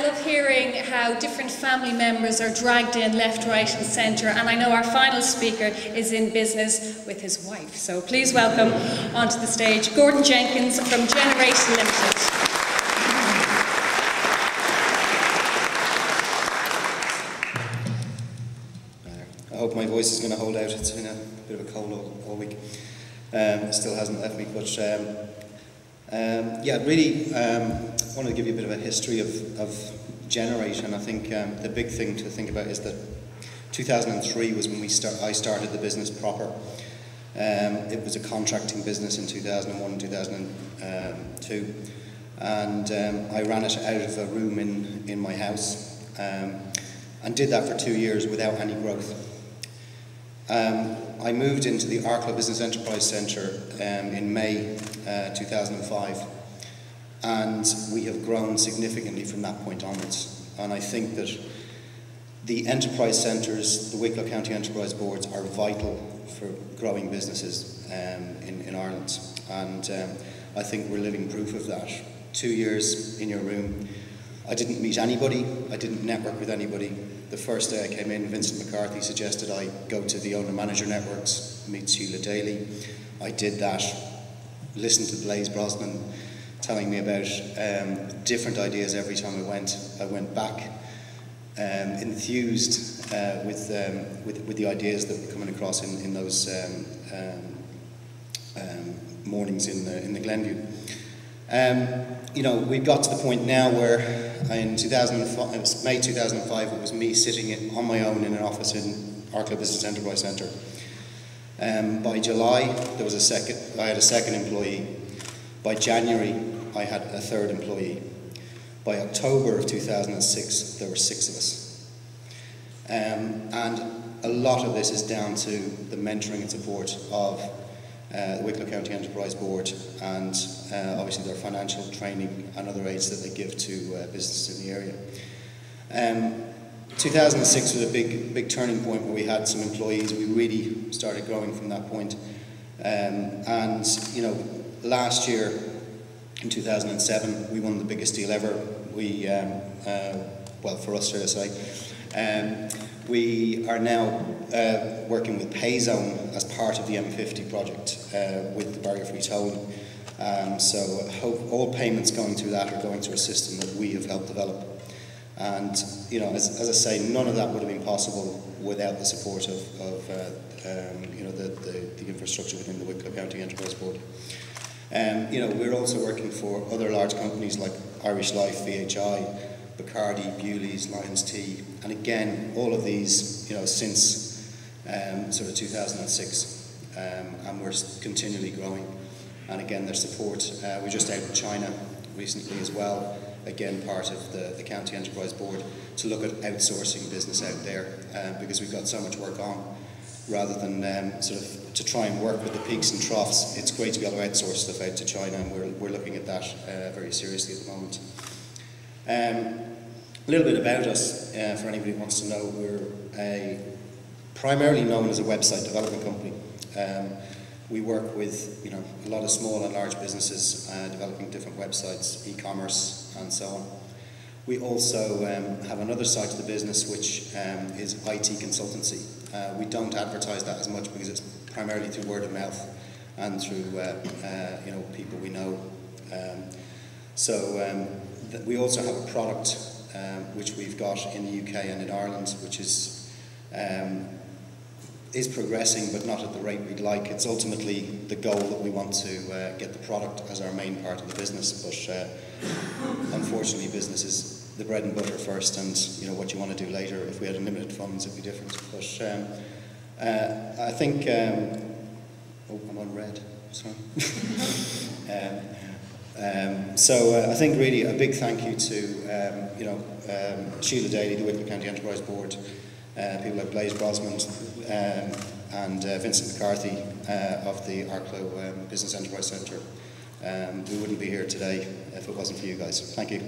love hearing how different family members are dragged in left, right and centre, and I know our final speaker is in business with his wife. So please welcome onto the stage Gordon Jenkinson from Jenerate Limited. I hope my voice is going to hold out. It's been a bit of a cold all week. It still hasn't left me, but yeah, really wanted to give you a bit of a history of Jenerate, and I think the big thing to think about is that 2003 was when I started the business proper. It was a contracting business in 2001 and 2002, and I ran it out of a room in my house, and did that for 2 years without any growth. I moved into the Arklow Business Enterprise Centre in May 2005, and we have grown significantly from that point onwards. And I think that the enterprise centres, the Wicklow County Enterprise Boards, are vital for growing businesses in Ireland, and I think we're living proof of that. 2 years in your room, I didn't meet anybody, I didn't network with anybody. The first day I came in, Vincent McCarthy suggested I go to the owner-manager networks, meet Sheila Daly. I did that, listened to Blaise Brosnan telling me about different ideas every time I went. I went back enthused with the ideas that were coming across in those mornings in the Glenview. You know, we got to the point now where in May 2005, it was me sitting on my own in an office in Arklow Business Enterprise Centre. By July, I had a second employee. By January, I had a third employee. By October of 2006, there were 6 of us. And a lot of this is down to the mentoring and support of the Wicklow County Enterprise Board, and obviously their financial training and other aids that they give to businesses in the area. 2006 was a big turning point where we had some employees. We really started growing from that point. And you know, last year in 2007, we won the biggest deal ever. We, well, for us, should I say. We are now working with Payzone as part of the M50 project with the barrier-free tolling. So all payments going through that are going through a system that we have helped develop. And you know, as I say, none of that would have been possible without the support of you know, the infrastructure within the Wicklow County Enterprise Board. You know, we're also working for other large companies like Irish Life, VHI, Bacardi, Bewley's, Lions Tea, and again, all of these, you know, since sort of 2006, and we're continually growing. And again, their support. We're just out in China recently as well, again part of the County Enterprise Board, to look at outsourcing business out there, because we've got so much work on. Rather than sort of to try and work with the peaks and troughs, it's great to be able to outsource stuff out to China, and we're looking at that very seriously at the moment. A little bit about us, for anybody who wants to know. We're primarily known as a website development company. We work with, you know, a lot of small and large businesses developing different websites, e-commerce and so on. We also have another side to the business, which is IT consultancy. We don't advertise that as much because it's primarily through word of mouth and through you know, people we know. We also have a product which we've got in the UK and in Ireland, which is progressing, but not at the rate we'd like. It's ultimately the goal that we want to get the product as our main part of the business, but unfortunately business is the bread and butter first, and you know, what you want to do later. If we had unlimited funds, it'd be different. But I think oh, I'm on red, sorry. I think really a big thank you to you know, Sheila Daly, the Wicklow County Enterprise Board, people like Blaise Brosnan and Vincent McCarthy of the Arklow Business Enterprise Centre. We wouldn't be here today if it wasn't for you guys. Thank you.